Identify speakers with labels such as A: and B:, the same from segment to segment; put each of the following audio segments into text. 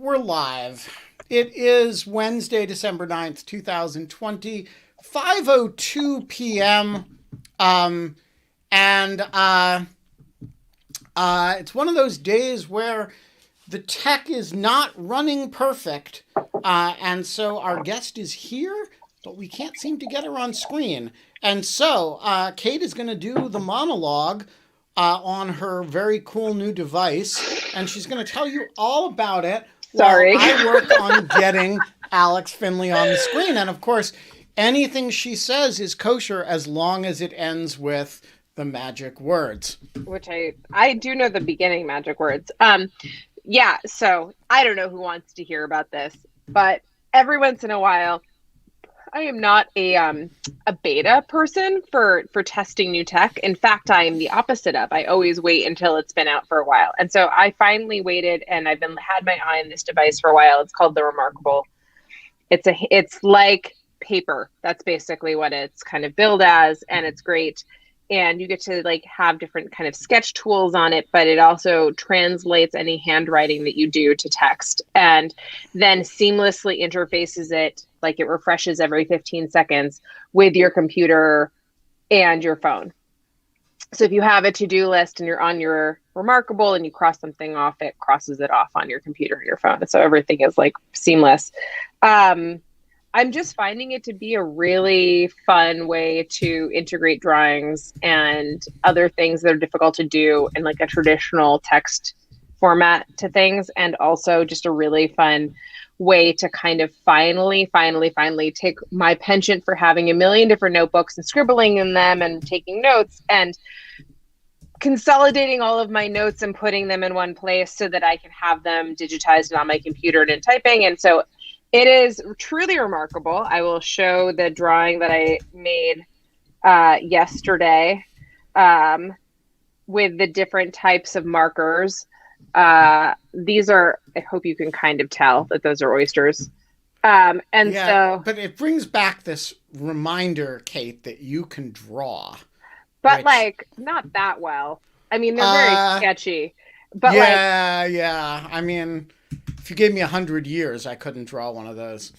A: we're live. It is Wednesday, December 9th, 2020, 5:02 p.m. It's one of those days where the tech is not running perfect. And so our guest is here, but we can't seem to get her on screen. And so Kate is going to do the monologue on her very cool new device, and she's going to tell you all about it.
B: Sorry.
A: While I work on getting Alex Finley on the screen. And of course, anything she says is kosher as long as it ends with the magic words.
B: Which I do know the beginning magic words. Yeah, so I don't know who wants to hear about this, but every once in a while, I am not a beta person for testing new tech. In fact, I am the opposite of. I always wait until it's been out for a while. And so I finally waited, and I've had my eye on this device for a while. It's called the Remarkable. It's like paper. That's basically what it's kind of billed as, and it's great. And you get to have different kind of sketch tools on it, but it also translates any handwriting that you do to text and then seamlessly interfaces it, it refreshes every 15 seconds with your computer and your phone. So if you have a to-do list and you're on your Remarkable and you cross something off, it crosses it off on your computer or your phone. So everything is seamless. I'm just finding it to be a really fun way to integrate drawings and other things that are difficult to do in a traditional text format to things. And also just a really fun way to kind of finally take my penchant for having a million different notebooks and scribbling in them and taking notes and consolidating all of my notes and putting them in one place so that I can have them digitized on my computer and in typing. And so it is truly remarkable. I will show the drawing that I made yesterday with the different types of markers. These are, I hope you can kind of tell that those are oysters. But
A: it brings back this reminder, Kate, that you can draw.
B: But not that well. I mean, they're very sketchy. But
A: yeah. I mean, if you gave me 100 years, I couldn't draw one of those.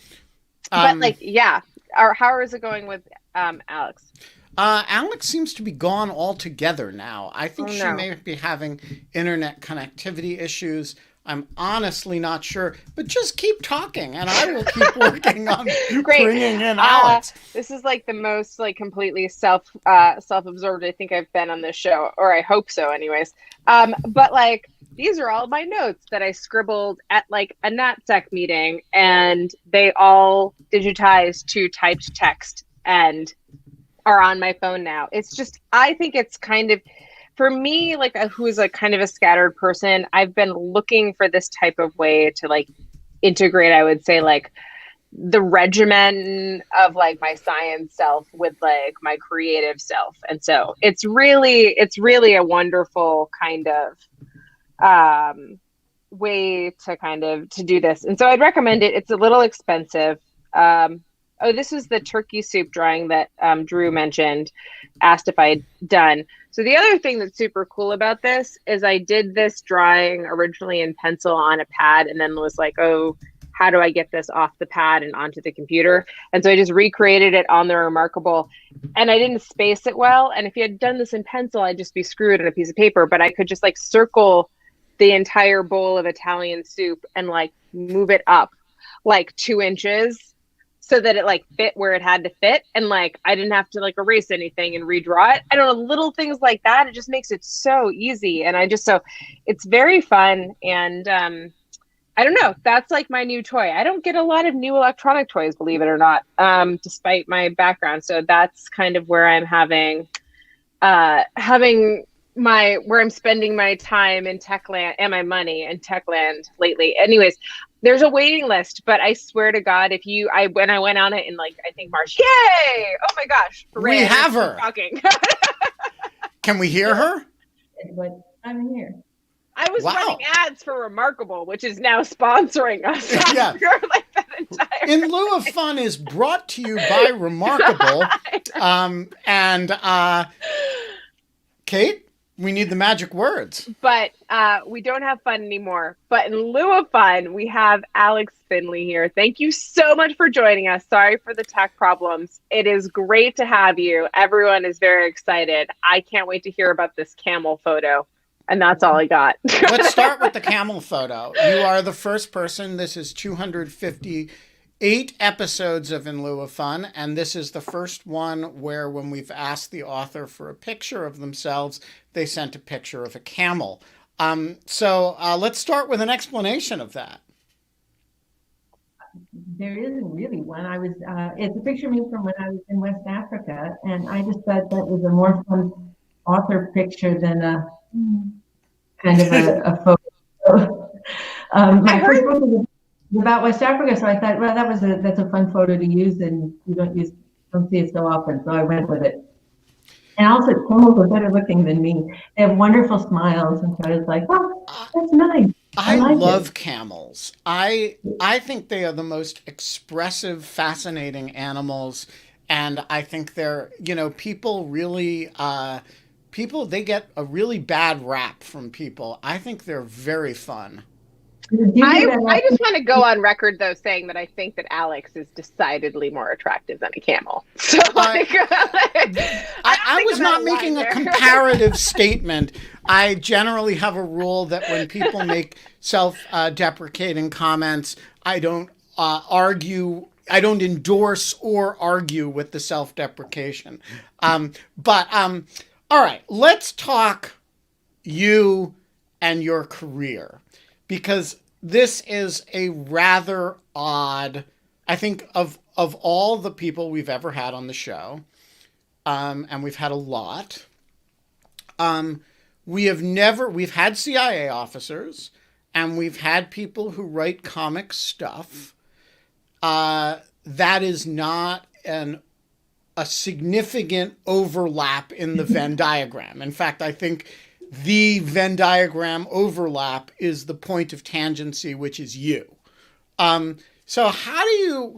B: How is it going with Alex?
A: Alex seems to be gone altogether now. I think she may be having internet connectivity issues. I'm honestly not sure, but just keep talking and I will keep working on bringing in Alex.
B: This is the most completely self-absorbed I think I've been on this show, or I hope so anyways. But these are all my notes that I scribbled at a NatSec meeting, and they all digitized to typed text and are on my phone now. It's just, I think it's kind of, for me, who's kind of a scattered person, I've been looking for this type of way to integrate, I would say, the regimen of my science self with my creative self. And so it's really a wonderful kind of way to do this. And so I'd recommend it. It's a little expensive. This is the turkey soup drawing that Drew mentioned, asked if I'd done. So the other thing that's super cool about this is I did this drawing originally in pencil on a pad and then was how do I get this off the pad and onto the computer? And so I just recreated it on the Remarkable, and I didn't space it well. And if you had done this in pencil, I'd just be screwed on a piece of paper, but I could just circle the entire bowl of Italian soup and move it up 2 inches so that it fit where it had to fit. And I didn't have to erase anything and redraw it. I don't know, little things like that. It just makes it so easy. And it's very fun. And I don't know, that's my new toy. I don't get a lot of new electronic toys, believe it or not, despite my background. So that's kind of where I'm having where I'm spending my time in Techland and my money in Techland lately. Anyways, there's a waiting list, but I swear to God, when I went on it in I think March, yay! Oh my gosh.
A: We have her.
B: Talking.
A: Can we hear her?
C: I'm here.
B: I was running ads for Remarkable, which is now sponsoring us.
A: Yeah. In Lieu of Fun is brought to you by Remarkable. Kate, We need the magic words.
B: But we don't have fun anymore. But in lieu of fun, we have Alex Finley here. Thank you so much for joining us. Sorry for the tech problems. It is great to have you. Everyone is very excited. I can't wait to hear about this camel photo. And that's all I got.
A: Let's start with the camel photo. You are the first person. This is 258 episodes of In Lieu of Fun. And this is the first one where when we've asked the author for a picture of themselves, they sent a picture of a camel. So let's start with an explanation of that.
C: There isn't really one. It's a picture of me from when I was in West Africa, and I just thought that was a more fun author picture than a kind of a photo. My first book was about West Africa, so I thought, well, that's a fun photo to use, and you don't see it so often, so I went with it. And also, camels are better looking than me. They have wonderful smiles, and so I was like, oh, that's nice.
A: I love camels. I think they are the most expressive, fascinating animals, and I think they're, people really, they get a really bad rap from people. I think they're very fun.
B: I just want to go on record, though, saying that I think that Alex is decidedly more attractive than a camel. So
A: I was not making a comparative statement. I generally have a rule that when people make self-deprecating comments, I don't argue. I don't endorse or argue with the self-deprecation. All right, let's talk you and your career, because this is a rather odd, I think, of all the people we've ever had on the show, and we've had a lot. We've had CIA officers, and we've had people who write comic stuff. That is not a significant overlap in the Venn diagram. In fact, I think the Venn diagram overlap is the point of tangency, which is you. So how do you,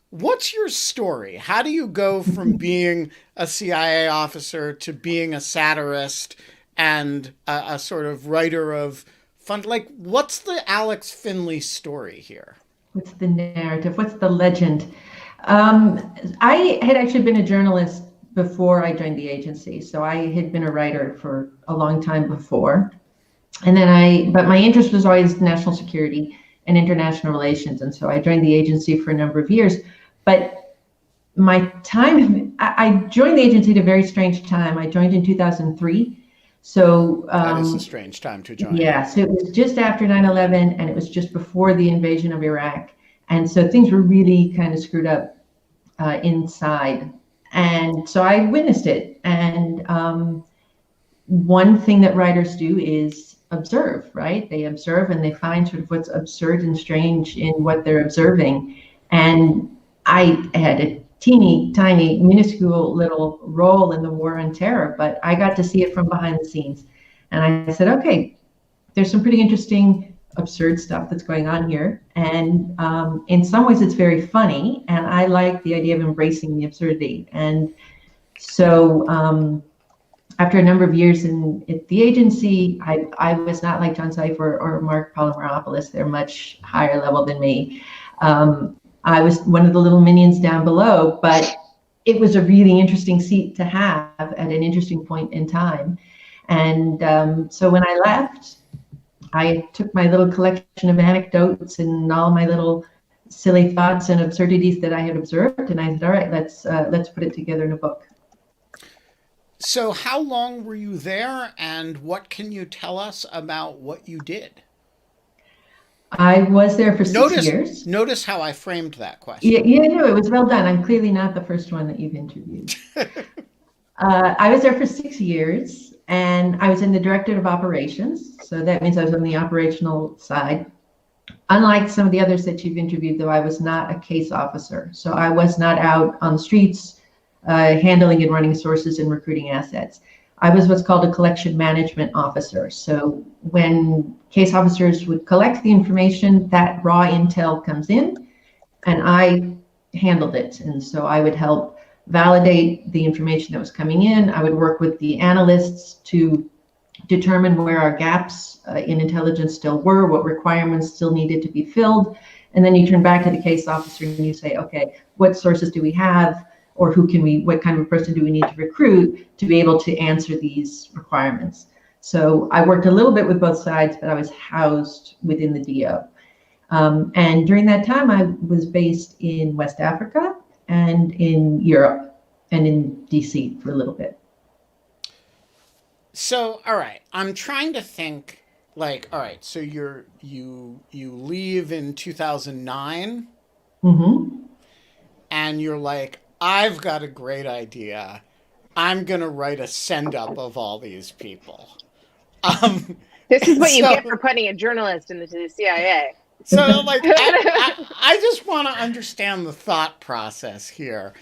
A: what's your story? How do you go from being a CIA officer to being a satirist and a sort of writer of fun? What's the Alex Finley story here?
C: What's the narrative? What's the legend? I had actually been a journalist before I joined the agency. So I had been a writer for a long time before. And then but my interest was always national security and international relations. And so I joined the agency for a number of years. But my time, I joined the agency at a very strange time. I joined in 2003. So
A: that is a strange time to join.
C: Yeah, so it was just after 9/11, and it was just before the invasion of Iraq. And so things were really kind of screwed up inside. And so I witnessed it. And one thing that writers do is observe, right? They observe and they find sort of what's absurd and strange in what they're observing. And I had a teeny tiny, minuscule little role in the war on terror, but I got to see it from behind the scenes. And I said, okay, there's some pretty interesting, absurd stuff that's going on here. And in some ways it's very funny. And I like the idea of embracing the absurdity. And so after a number of years at the agency, I was not like John Cipher or Mark Polymeropoulos. They're much higher level than me. I was one of the little minions down below, but it was a really interesting seat to have at an interesting point in time. And so when I left, I took my little collection of anecdotes and all my little silly thoughts and absurdities that I had observed, and I said, all right, let's put it together in a book.
A: So how long were you there, and what can you tell us about what you did?
C: I was there for 6 years.
A: Notice how I framed that question.
C: Yeah, no, it was well done. I'm clearly not the first one that you've interviewed. I was there for 6 years. And I was in the Directorate of Operations. So that means I was on the operational side. Unlike some of the others that you've interviewed, though, I was not a case officer. So I was not out on the streets handling and running sources and recruiting assets. I was what's called a collection management officer. So when case officers would collect the information, that raw intel comes in, and I handled it. And so I would help validate the information that was coming in. I would work with the analysts to determine where our gaps in intelligence still were, what requirements still needed to be filled. And then you turn back to the case officer and you say, okay, what sources do we have, or what kind of person do we need to recruit to be able to answer these requirements? So I worked a little bit with both sides, but I was housed within the DO. And during that time, I was based in West Africa and in Europe and in DC for a little bit.
A: So, all right, I'm trying to think, like, all right, so you leave in 2009, and you're like, I've got a great idea. I'm gonna write a send-up of all these people.
B: This is what you get for putting a journalist into the CIA.
A: So, like, I just want to understand the thought process here.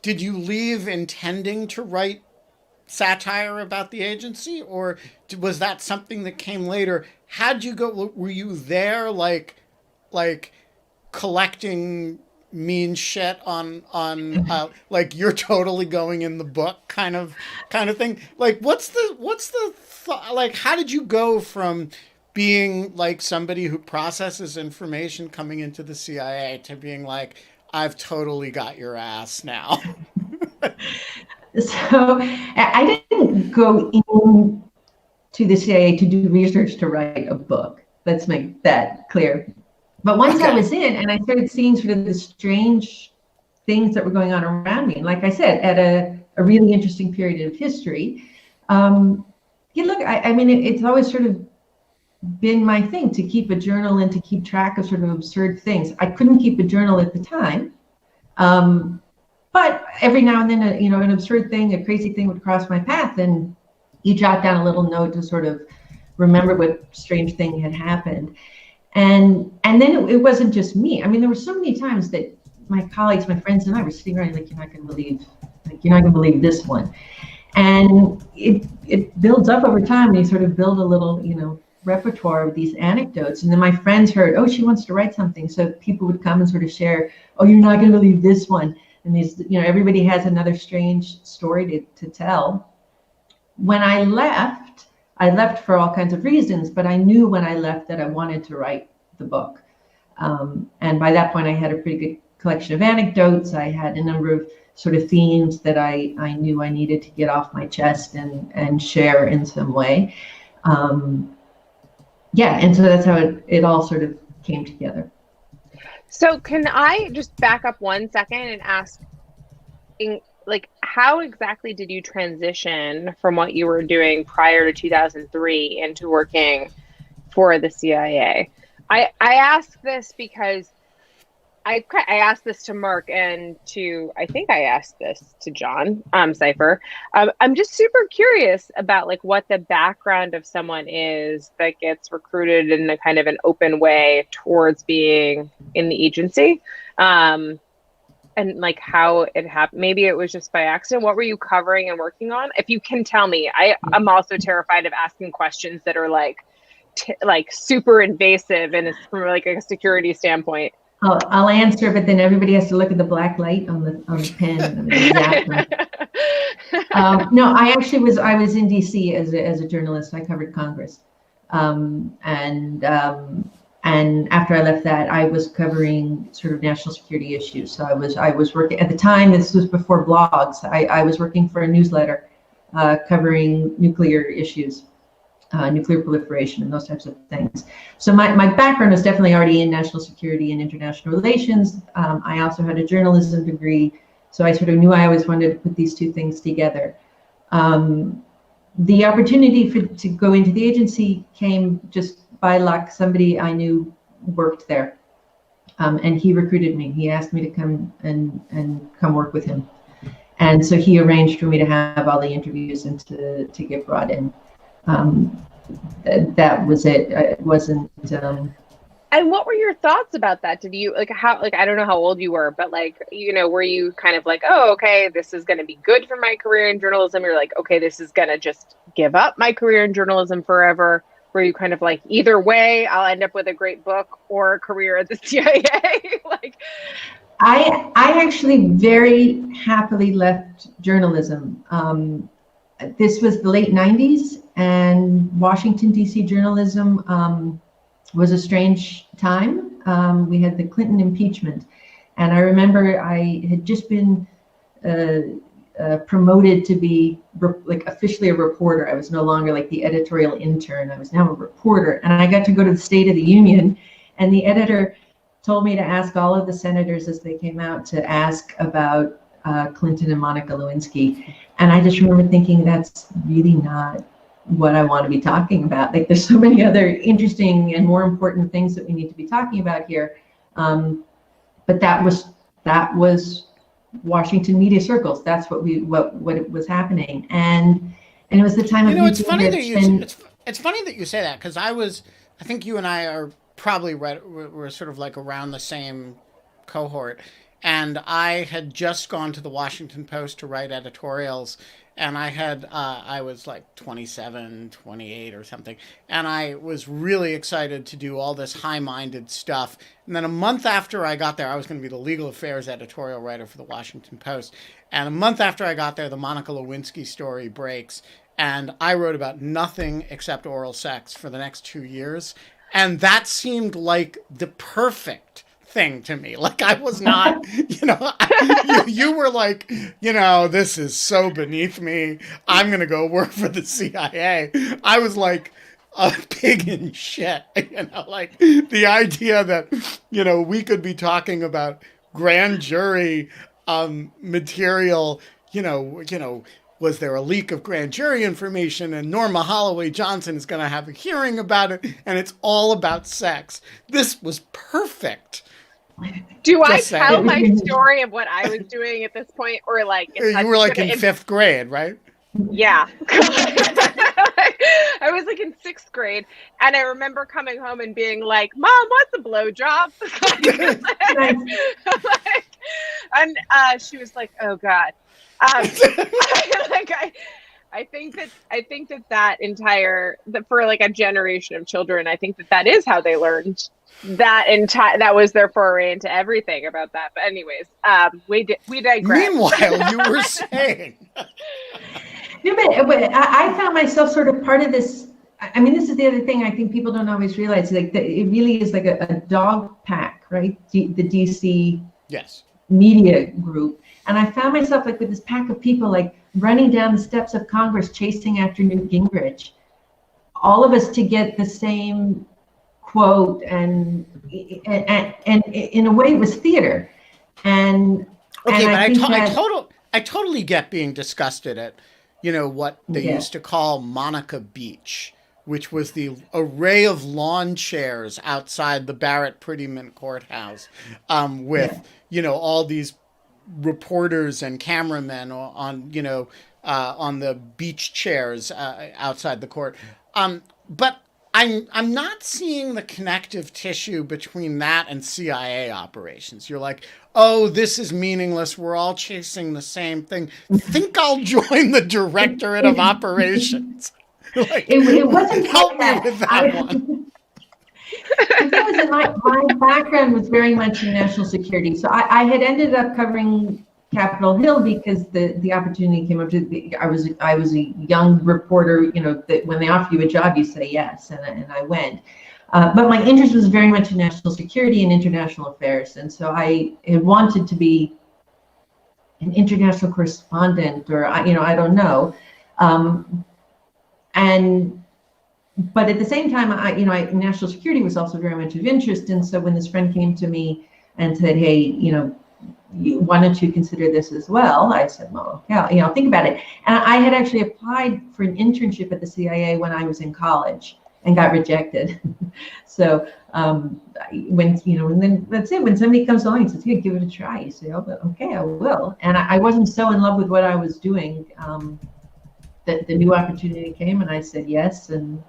A: Did you leave intending to write satire about the agency, or was that something that came later? How'd you go? Were you there, like collecting mean shit on like you're totally going in the book kind of thing? Like, what's the thought? Like, how did you go from being like somebody who processes information coming into the CIA to being like, I've totally got your ass now?
C: So I didn't go into the CIA to do research to write a book. Let's make that clear. But once I was in and I started seeing sort of the strange things that were going on around me, and like I said, at a really interesting period of history, I mean, it's always sort of been my thing to keep a journal and to keep track of sort of absurd things. I couldn't keep a journal at the time. But every now and then, an absurd thing, a crazy thing would cross my path, and you jot down a little note to sort of remember what strange thing had happened. And then it wasn't just me. I mean, there were so many times that my colleagues, my friends, and I were sitting around like, you're not going to believe this one. And it builds up over time, and you sort of build a little, repertoire of these anecdotes. And then my friends heard, oh, she wants to write something. So people would come and sort of share, oh, you're not going to believe this one. And these, everybody has another strange story to tell. When I left for all kinds of reasons, but I knew when I left that I wanted to write the book. And by that point, I had a pretty good collection of anecdotes. I had a number of sort of themes that I knew I needed to get off my chest and share in some way. And so that's how it all sort of came together.
B: So can I just back up 1 second and ask, how exactly did you transition from what you were doing prior to 2003 into working for the CIA? I ask this because I asked this to Mark and I think I asked this to John, Cipher. I'm just super curious about what the background of someone is that gets recruited in a kind of an open way towards being in the agency. And how it happened. Maybe it was just by accident. What were you covering and working on? If you can tell me. I'm also terrified of asking questions that are super invasive and it's from a security standpoint.
C: I'll answer, but then everybody has to look at the black light on the pen. No, I was in DC as a journalist. I covered Congress, and after I left that, I was covering sort of national security issues. So I was working at the time. This was before blogs. I was working for a newsletter covering nuclear issues. Nuclear proliferation and those types of things. So my background was definitely already in national security and international relations. I also had a journalism degree, so I sort of knew I always wanted to put these two things together. The opportunity to go into the agency came just by luck. Somebody I knew worked there, and he recruited me. He asked me to come and come work with him. And so he arranged for me to have all the interviews and to get brought in. That was it. It wasn't.
B: And what were your thoughts about that? Did you I don't know how old you were, but were you kind of oh, okay, this is going to be good for my career in journalism? You're okay, this is going to just give up my career in journalism forever. Were you kind of either way, I'll end up with a great book or a career at the CIA?
C: I actually very happily left journalism. This was the late 90s, And Washington, D.C. journalism was a strange time. We had the Clinton impeachment. And I remember I had just been promoted to be like officially a reporter. I was no longer like the editorial intern. I was now a reporter. And I got to go to the State of the Union. And the editor told me to ask all of the senators as they came out to ask about Clinton and Monica Lewinsky. And I just remember thinking, that's really not what I want to be talking about. Like, there's so many other interesting and more important things that we need to be talking about here. But that was Washington media circles. That's what was happening. And it was the time of
A: it's funny that you say that, because I think you and I are probably we're sort of like around the same cohort. And I had just gone to the Washington Post to write editorials, and I was like 27, 28 or something. And I was really excited to do all this high-minded stuff. And then a month after I got there, I was going to be the legal affairs editorial writer for the Washington Post. And a month after I got there, the Monica Lewinsky story breaks. And I wrote about nothing except oral sex for the next 2 years. And that seemed like the perfect thing to me. Like, I was not, you were like, this is so beneath me. I'm going to go work for the CIA. I was like a pig in shit, like the idea that, we could be talking about grand jury material, was there a leak of grand jury information, and Norma Holloway Johnson is going to have a hearing about it, and it's all about sex. This was perfect.
B: Do I tell my story of what I was doing at this point, or like
A: you were like in fifth grade, right?
B: Yeah. I was like in sixth grade, and I remember coming home and being like, "Mom, what's a blowjob?" And she was like, "Oh God." I think that for like a generation of children, I think that is how they learned that was their foray into everything about that. But anyways, we digress.
A: Meanwhile, you were saying.
C: No, but I found myself sort of part of this. I mean, this is the other thing I think people don't always realize. Like, it really is like a dog pack, right? The DC media group. And I found myself like with this pack of people, like running down the steps of Congress, chasing after Newt Gingrich, all of us to get the same quote, and in a way it was theater. And
A: I totally get being disgusted at, what they used to call Monica Beach, which was the array of lawn chairs outside the Barrett Prettyman courthouse, with all these reporters and cameramen on the beach chairs outside the court. But I'm not seeing the connective tissue between that and CIA operations. You're like, oh, this is meaningless. We're all chasing the same thing. Think I'll join the Directorate of Operations. Like,
C: it wasn't
A: help me with that one.
C: My background was very much in national security. So I had ended up covering Capitol Hill because the opportunity came up. I was a young reporter, that when they offer you a job, you say yes, and I went. But my interest was very much in national security and international affairs. And so I had wanted to be an international correspondent, or, I don't know. But at the same time, national security was also very much of interest. And so when this friend came to me and said, hey, why don't you consider this as well? I said, well, yeah, think about it. And I had actually applied for an internship at the CIA when I was in college and got rejected. So when that's it. When somebody comes along and says, "Hey, give it a try," you say, "Oh, okay, I will." And I wasn't so in love with what I was doing that the new opportunity came, and I said yes, and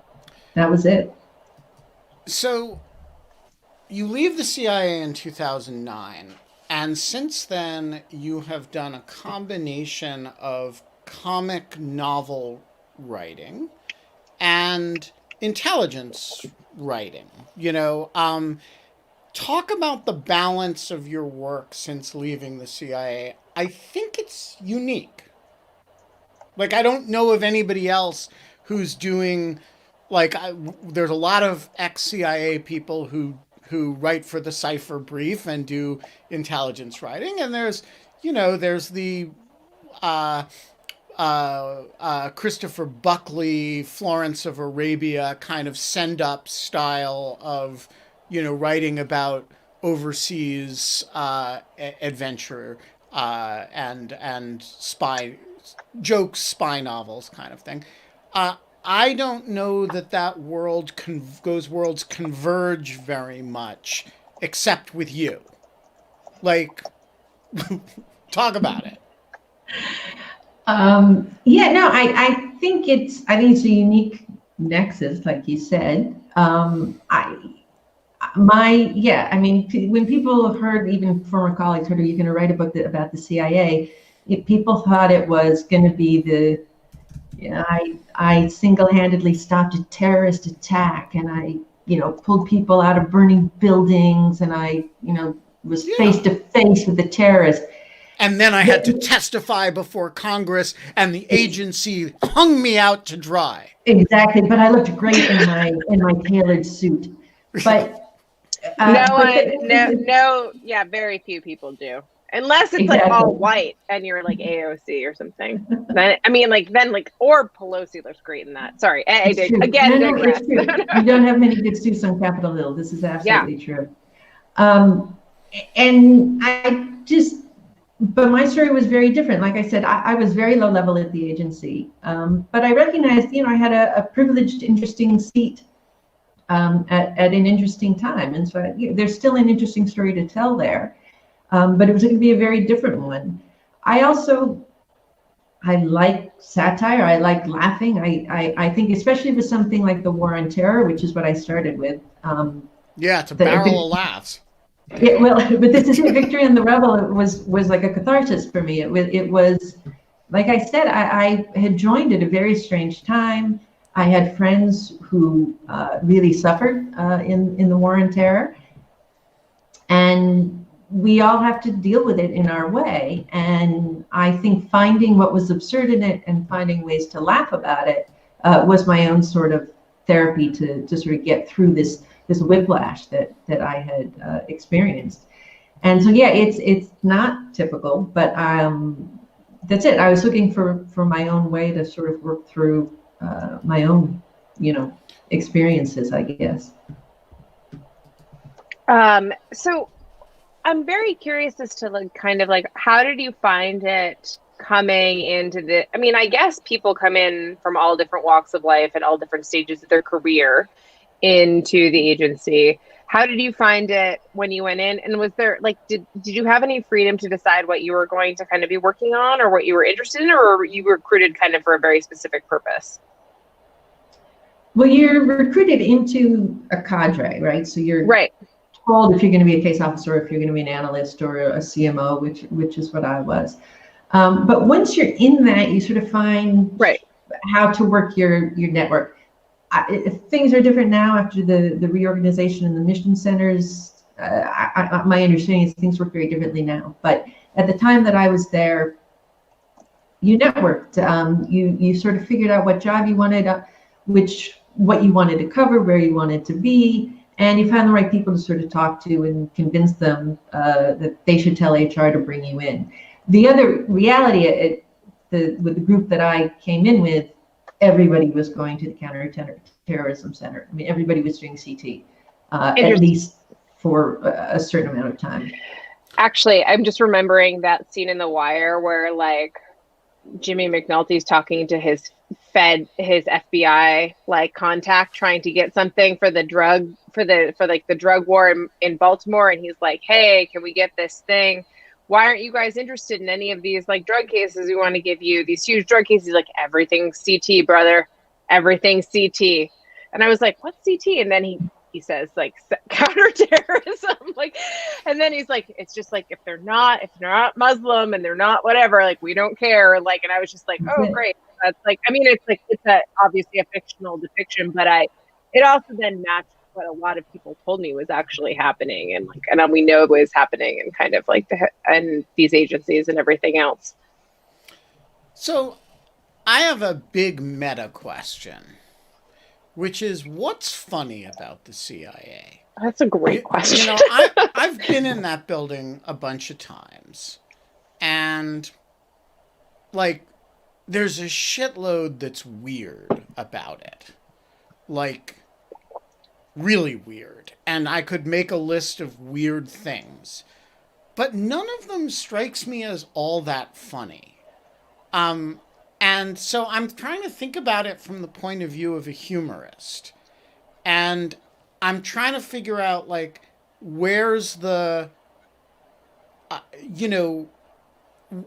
C: that was it.
A: So you leave the CIA in 2009, and since then you have done a combination of comic novel writing and intelligence writing. Talk about the balance of your work since leaving the CIA. I think it's unique. Like, I don't know of anybody else who's doing like there's a lot of ex-CIA people who write for the Cipher Brief and do intelligence writing, and there's the Christopher Buckley, Florence of Arabia kind of send-up style of writing about overseas adventure and spy jokes, spy novels kind of thing. I don't know that those worlds converge very much, except with you. Like, talk about it.
C: I think it's a unique nexus, like you said. When people heard, even former colleagues heard, are you going to write a book about the CIA? People thought it was going to be I single-handedly stopped a terrorist attack, and I, pulled people out of burning buildings, and I, was face to face with the terrorists.
A: And then I had to testify before Congress, and the agency hung me out to dry.
C: Exactly, but I looked great in my tailored suit. But
B: very few people do. Unless it's like all white and you're like AOC or something. Then or Pelosi looks great in that. Sorry,
C: you don't have many good suits on Capitol Hill. This is absolutely true. But my story was very different. Like I said, I was very low level at the agency, but I recognized, I had a privileged, interesting seat at an interesting time, and so there's still an interesting story to tell there. But it was going to be a very different one. I like satire. I like laughing. I think especially with something like the War on Terror, which is what I started with.
A: It's a barrel of laughs.
C: Yeah, well, but this is Victory and the Rebel. It was like a catharsis for me. It was like I said, I had joined at a very strange time. I had friends who really suffered in the War on Terror, and we all have to deal with it in our way. And I think finding what was absurd in it and finding ways to laugh about it was my own sort of therapy to sort of get through this whiplash that I had experienced. And so, it's not typical, but that's it. I was looking for my own way to sort of work through my own, experiences, I guess.
B: So I'm very curious as to how did you find it coming into I guess people come in from all different walks of life at all different stages of their career into the agency. How did you find it when you went in? And was there did you have any freedom to decide what you were going to kind of be working on or what you were interested in, or were you recruited kind of for a very specific purpose?
C: Well, you're recruited into a cadre, right? So you're told if you're going to be a case officer, or if you're going to be an analyst or a CMO, which is what I was. But once you're in that, you sort of find how to work your network. Things are different now after the reorganization in the mission centers. My understanding is things work very differently now. But at the time that I was there, you networked. You sort of figured out what job you wanted, what you wanted to cover, where you wanted to be. And you found the right people to sort of talk to and convince them that they should tell HR to bring you in. The other reality with the group that I came in with, everybody was going to the counterterrorism center. I mean, everybody was doing CT, at least for a certain amount of time.
B: Actually, I'm just remembering that scene in The Wire where Jimmy McNulty's talking to his FBI contact, trying to get something for the drug the drug war in Baltimore, and he's like, hey, can we get this thing? Why aren't you guys interested in any of these drug cases we want to give you, these huge drug cases? He's like, everything's CT, brother, everything's CT. And I was like, what's CT? And then he says counterterrorism, and then he's like, it's just if they're not Muslim and they're not whatever, we don't care, and I was just like, oh great. That's it's obviously a fictional depiction, but it also then matched what a lot of people told me was actually happening, and we know it was happening, and kind of and these agencies and everything else.
A: So I have a big meta question, which is, what's funny about the CIA?
B: That's a great question.
A: You know, I've been in that building a bunch of times, and like, there's a shitload that's weird about it. Like, really weird. And I could make a list of weird things. But none of them strikes me as all that funny. And so I'm trying to think about it from the point of view of a humorist. And I'm trying to figure out, like, where's the,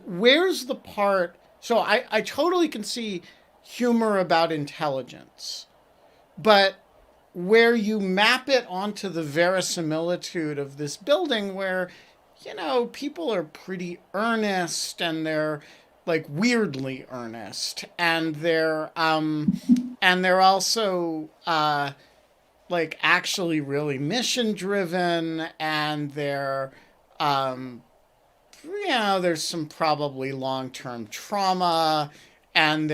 A: where's the part... So I totally can see humor about intelligence. But where you map it onto the verisimilitude of this building where, people are pretty earnest and they're like weirdly earnest, and they're also like actually really mission driven, and they're there's some probably long-term trauma, and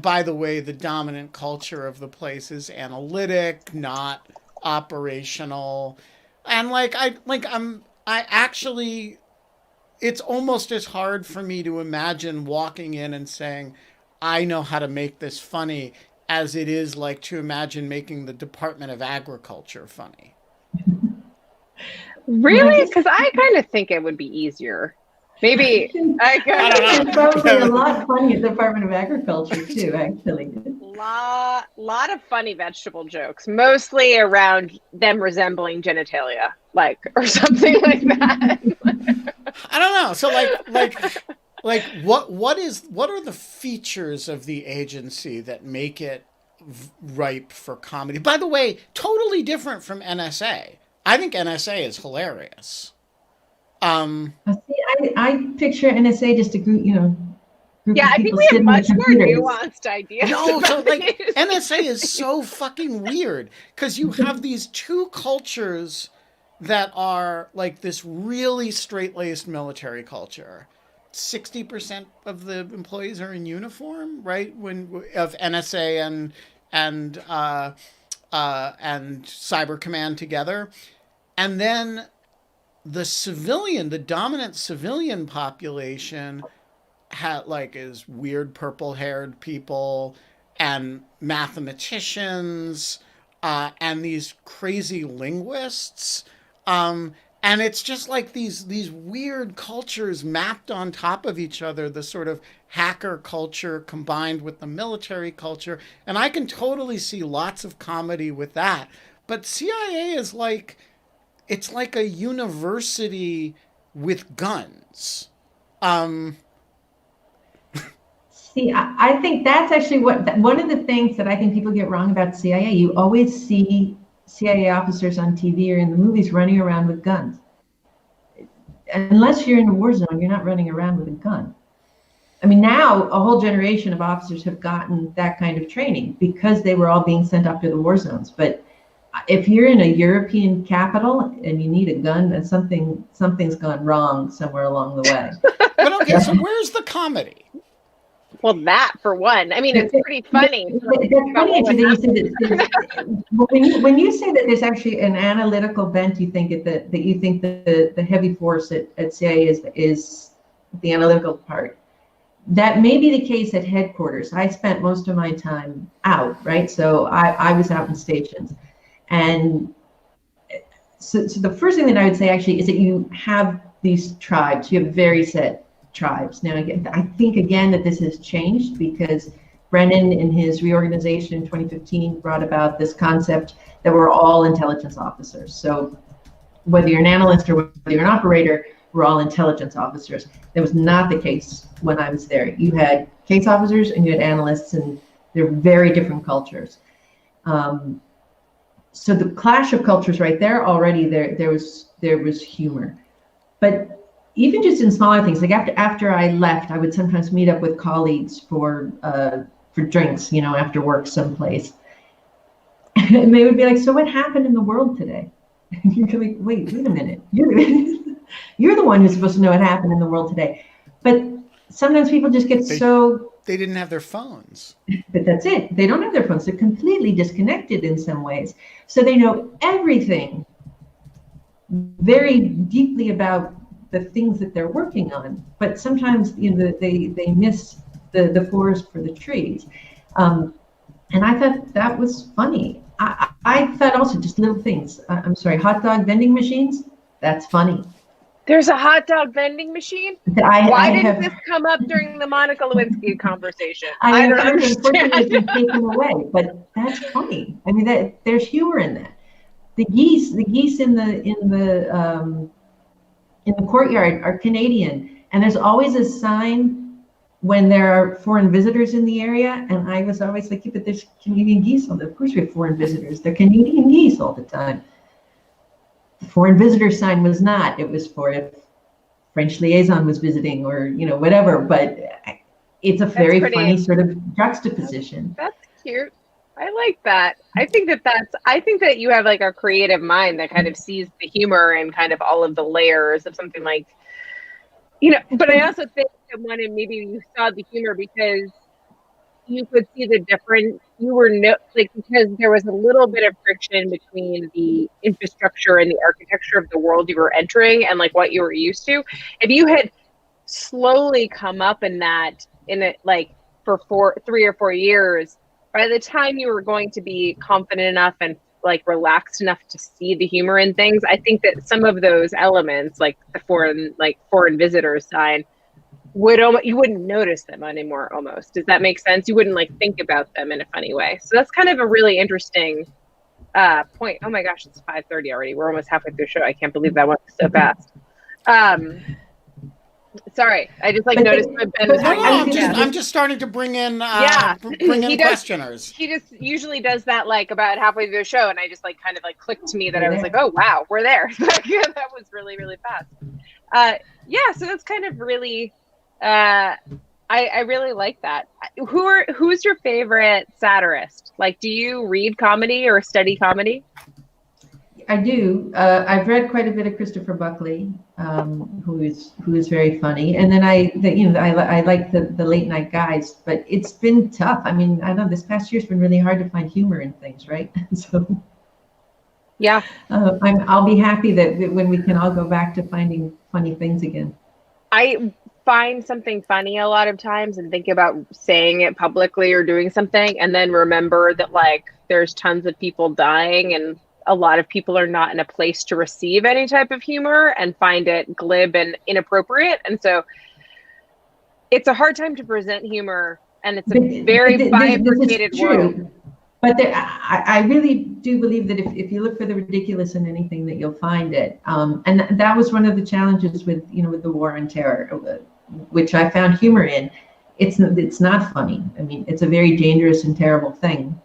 A: by the way, the dominant culture of the place is analytic, not operational. And I actually, it's almost as hard for me to imagine walking in and saying, I know how to make this funny, as it is like to imagine making the Department of Agriculture funny.
B: Really? Because I kind of think it would be easier. Maybe
C: it's probably a lot funny at the Department of Agriculture too, actually.
B: Lot of funny vegetable jokes, mostly around them resembling genitalia, or something like that.
A: I don't know. So what are the features of the agency that make it ripe for comedy? By the way, totally different from NSA. I think NSA is hilarious.
C: I picture NSA just a group,
B: I think we have much more nuanced ideas.
A: No, so NSA is so fucking weird because you have these two cultures that are like this really straight-laced military culture. 60% of the employees are in uniform, right? Of NSA and Cyber Command together, and then the dominant civilian population is weird purple-haired people and mathematicians and these crazy linguists. And it's just like these weird cultures mapped on top of each other, the sort of hacker culture combined with the military culture. And I can totally see lots of comedy with that. But CIA is it's like a university with guns.
C: See, I think that's actually one of the things that I think people get wrong about CIA. You always see CIA officers on TV or in the movies running around with guns. Unless you're in a war zone, you're not running around with a gun. I mean, now a whole generation of officers have gotten that kind of training because they were all being sent up to the war zones. But if you're in a European capital and you need a gun, then something's gone wrong somewhere along the way.
A: But okay, so where's the comedy?
B: Well, that for one. I mean, it's pretty funny.
C: That's funny that you say that. When you say that there's actually an analytical bent, you think that you think the heavy force at CIA is the analytical part. That may be the case at headquarters. I spent most of my time out, right? So I was out in stations. And so the first thing that I would say actually is that you have these tribes. You have very set tribes. Now, again, I think again that this has changed because Brennan in his reorganization in 2015 brought about this concept that we're all intelligence officers. So whether you're an analyst or whether you're an operator, we're all intelligence officers. That was not the case when I was there. You had case officers and you had analysts, and they're very different cultures. So the clash of cultures right there already there was humor. But even just in smaller things, like after I left, I would sometimes meet up with colleagues for drinks, after work someplace. And they would be like, "So what happened in the world today?" And you're like, wait a minute. You're the one who's supposed to know what happened in the world today. But sometimes people just get so
A: They didn't have their phones.
C: But that's it. They don't have their phones. They're completely disconnected in some ways. So they know everything very deeply about the things that they're working on. But sometimes they miss the forest for the trees. And I thought that was funny. I thought also just little things. I'm sorry, hot dog vending machines, that's funny.
B: There's a hot dog vending machine? Why didn't this come up during the Monica Lewinsky conversation? I don't understand.
C: Unfortunately, it's been taken away, but that's funny. I mean, there's humor in that. The geese in the courtyard are Canadian, and there's always a sign when there are foreign visitors in the area, and I was always like, yeah, but there's Canadian geese all the time. Of course we have foreign visitors. They're Canadian geese all the time. The foreign visitor sign was not. It was for if French liaison was visiting or, whatever. But it's a very funny sort of juxtaposition.
B: That's cute. I like that. I think that you have like a creative mind that kind of sees the humor and kind of all of the layers of something like, but I also think that maybe you saw the humor because you could see the difference. Because there was a little bit of friction between the infrastructure and the architecture of the world you were entering and like what you were used to. If you had slowly come up for 3 or 4 years, by the time you were going to be confident enough and like relaxed enough to see the humor in things, I think that some of those elements, like the foreign visitors sign, you wouldn't notice them anymore almost. Does that make sense? You wouldn't like think about them in a funny way. So that's kind of a really interesting point. Oh my gosh, it's 5:30 already. We're almost halfway through the show. I can't believe that went so fast. Sorry, I just noticed
A: I'm just starting to bring in questioners.
B: He just usually does that like about halfway through the show, and I just like kind of like clicked to me that I was like, oh wow, we're there. That was really, really fast. So that's kind of really I really like that. Who's your favorite satirist? Like, do you read comedy or study comedy?
C: I do. I've read quite a bit of Christopher Buckley, who is very funny, and then I like the late night guys. But it's been tough. I mean, I don't know. This past year's been really hard to find humor in things, right? So,
B: yeah,
C: I'll be happy that when we can all go back to finding funny things again.
B: I find something funny a lot of times and think about saying it publicly or doing something, and then remember that like there's tons of people dying and a lot of people are not in a place to receive any type of humor and find it glib and inappropriate. And so it's a hard time to present humor, and it's a very bifurcated world.
C: But I really do believe that if you look for the ridiculous in anything, that you'll find it. And that was one of the challenges with the war on terror, which I found humor in. It's not funny. I mean, it's a very dangerous and terrible thing.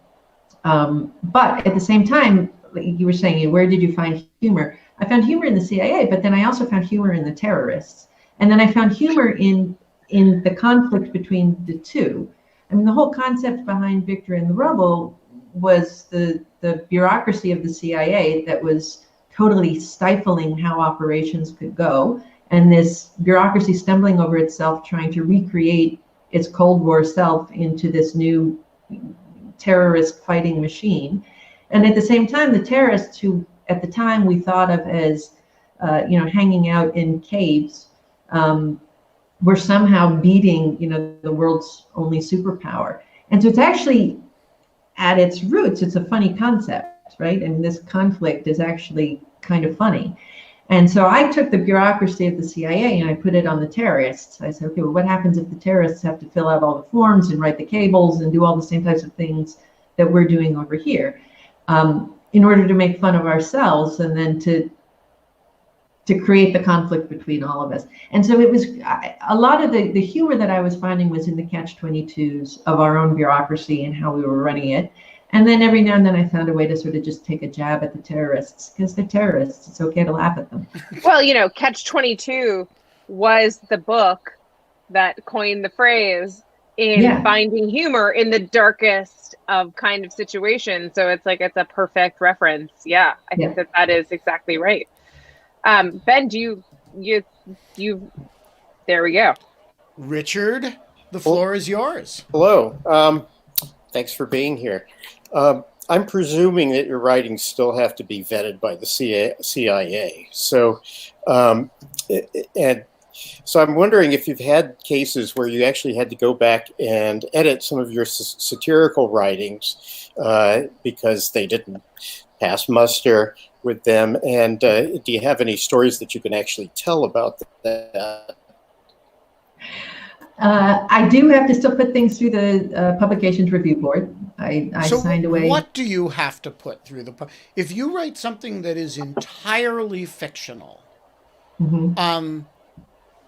C: But at the same time, like you were saying, where did you find humor? I found humor in the CIA, but then I also found humor in the terrorists. And then I found humor in the conflict between the two. I mean, the whole concept behind Victor and the Rubble was the bureaucracy of the CIA that was totally stifling how operations could go. And this bureaucracy stumbling over itself, trying to recreate its Cold War self into this new terrorist fighting machine. And at the same time, the terrorists, who at the time we thought of as, hanging out in caves, were somehow beating, the world's only superpower. And so it's actually, at its roots, it's a funny concept, right? And this conflict is actually kind of funny. And so I took the bureaucracy of the CIA and I put it on the terrorists. I said, okay, well, what happens if the terrorists have to fill out all the forms and write the cables and do all the same types of things that we're doing over here, in order to make fun of ourselves and then to create the conflict between all of us. And so it was a lot of the humor that I was finding was in the catch-22s of our own bureaucracy and how we were running it. And then every now and then I found a way to sort of just take a jab at the terrorists, because they're terrorists. It's okay to laugh at them.
B: Well, Catch-22 was the book that coined the phrase in finding humor in the darkest of kind of situations. So it's a perfect reference. Yeah, I think that is exactly right. Ben, do you there we go.
A: Richard, The floor is yours.
D: Hello. Thanks for being here. I'm presuming that your writings still have to be vetted by the CIA. So, and so I'm wondering if you've had cases where you actually had to go back and edit some of your satirical writings because they didn't pass muster with them. And do you have any stories that you can actually tell about that?
C: I do have to still put things through the Publications Review Board. I signed away.
A: What do you have to put through if you write something that is entirely fictional?
C: Mm-hmm.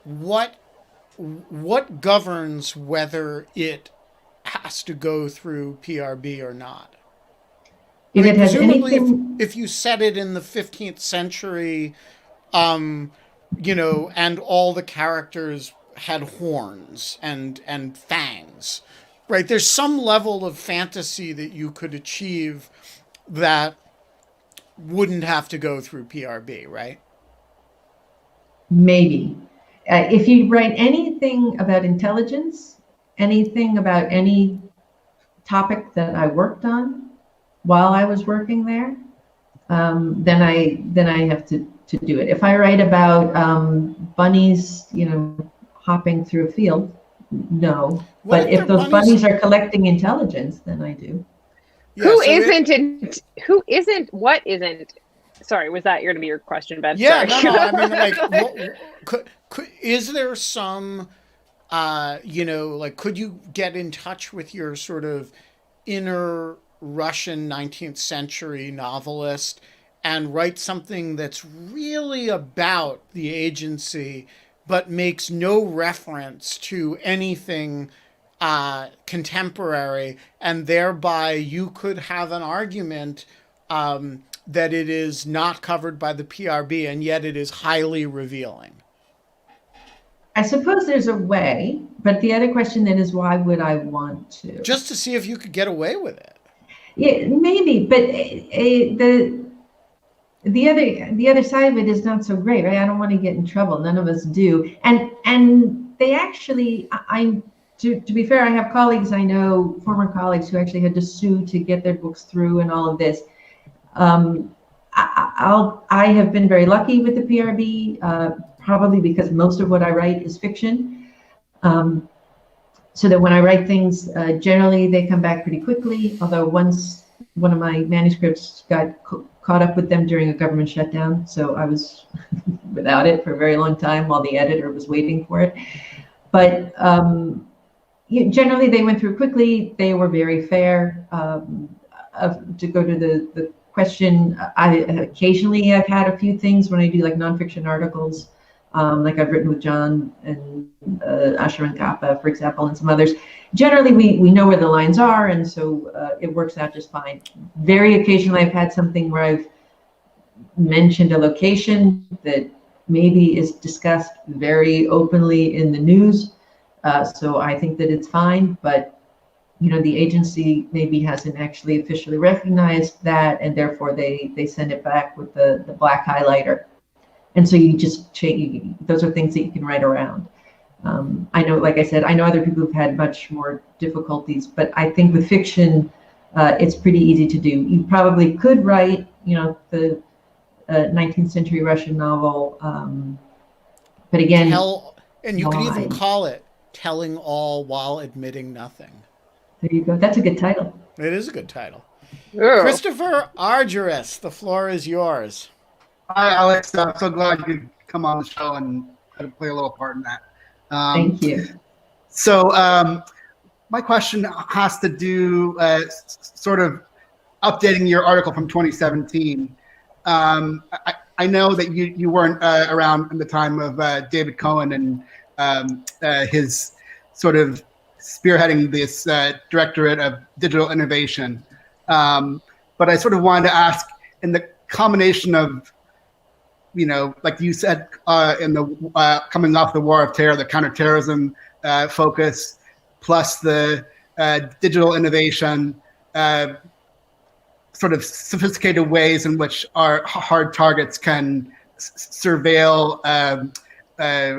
A: What governs whether it has to go through PRB or not?
C: If it has
A: presumably,
C: anything,
A: if you set it in the 15th century, you know, and all the characters had horns and fangs, right? There's some level of fantasy that you could achieve that wouldn't have to go through PRB, right?
C: maybe. If you write anything about intelligence, anything about any topic that I worked on while I was working there, then I have to do it. If I write about bunnies, you know, hopping through a field, no.
A: What
C: But if those bunnies are collecting intelligence, then I do.
A: Yeah,
B: Who
A: so
B: what isn't? Sorry, was that going to be your question, Ben?
A: Yeah,
B: Sorry.
A: no. I mean, like, is there some, you know, like, could you get in touch with your sort of inner Russian 19th century novelist and write something that's really about the agency, but makes no reference to anything contemporary, and thereby you could have an argument that it is not covered by the PRB, and yet it is highly revealing?
C: I suppose there's a way, but the other question then is, why would I want to?
A: Just to see if you could get away with it.
C: Yeah, maybe, but the other side of it is not so great, right? I don't want to get in trouble. None of us do, and they actually, to be fair, I have colleagues I know, former colleagues, who actually had to sue to get their books through and all of this. I have been very lucky with the PRB, probably because most of what I write is fiction. So that when I write things, generally they come back pretty quickly. Although once one of my manuscripts got caught up with them during a government shutdown, so I was without it for a very long time while the editor was waiting for it. But generally they went through quickly. They were very fair. To go to the question, occasionally I've had a few things when I do like nonfiction articles, like I've written with John and Asher and Kappa, for example, and some others. Generally, we know where the lines are, and so it works out just fine. Very occasionally, I've had something where I've mentioned a location that maybe is discussed very openly in the news, so I think that it's fine, but you know, the agency maybe hasn't actually officially recognized that, and therefore they send it back with the black highlighter. And so you just change. Those are things that you can write around. I know, like I said, I know other people who've had much more difficulties, but I think with fiction, it's pretty easy to do. You probably could write, you know, the 19th century Russian novel, but again,
A: and you could even call it "Telling All While Admitting Nothing."
C: There you go. That's a good title.
A: It is a good title.
B: Ooh.
A: Christopher Argyris, the floor is yours.
E: Hi, Alex. I'm so glad you could come on the show and play a little part in that.
C: Thank you.
E: So my question has to do sort of updating your article from 2017. I know that you weren't around in the time of David Cohen and his sort of spearheading this Directorate of Digital Innovation. But I sort of wanted to ask, in the combination of, you know, like you said, in the coming off the War of Terror, the counterterrorism focus, plus the digital innovation, sort of sophisticated ways in which our hard targets can surveil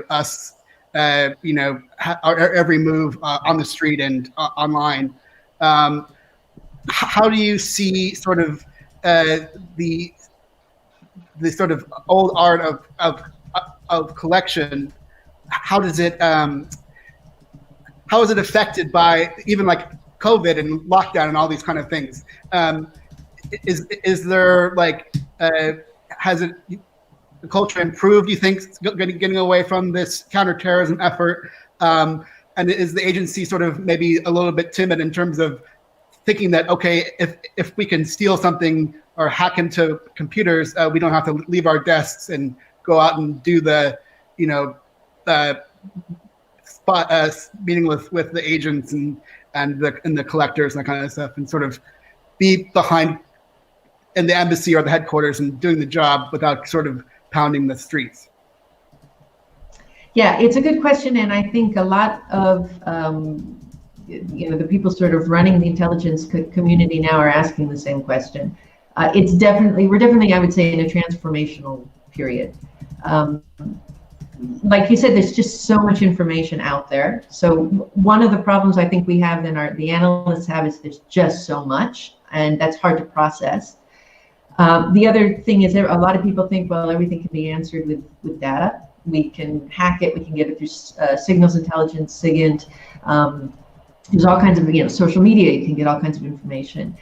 E: us our every move on the street and online. How do you see sort of the sort of old art of collection? How is it affected by even like COVID and lockdown and all these kind of things? Is there like has it the culture improved? You think getting away from this counterterrorism effort, and is the agency sort of maybe a little bit timid in terms of thinking that, okay, if we can steal something or hack into computers, we don't have to leave our desks and go out and do the, meeting with the agents and the collectors and that kind of stuff, and sort of be behind in the embassy or the headquarters and doing the job without sort of pounding the streets?
C: Yeah, it's a good question, and I think a lot of the people sort of running the intelligence community now are asking the same question. We're definitely, I would say, in a transformational period. Like you said, there's just so much information out there. So one of the problems I think we have, the analysts have, is there's just so much, and that's hard to process. The other thing is, a lot of people think, well, everything can be answered with data. We can hack it. We can get it through signals intelligence, SIGINT. There's all kinds of, social media. You can get all kinds of information.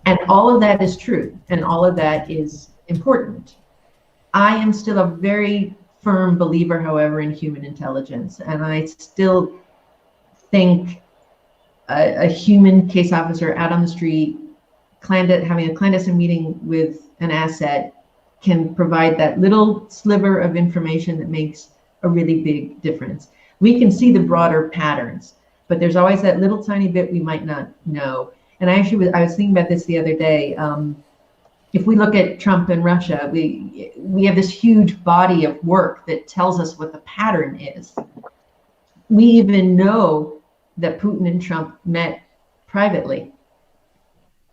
C: And all of that is true. And all of that is important. I am still a very firm believer, however, in human intelligence. And I still think a human case officer out on the street, having a clandestine meeting with an asset, can provide that little sliver of information that makes a really big difference. We can see the broader patterns, but there's always that little tiny bit we might not know. And I was thinking about this the other day. If we look at Trump and Russia, we have this huge body of work that tells us what the pattern is. We even know that Putin and Trump met privately.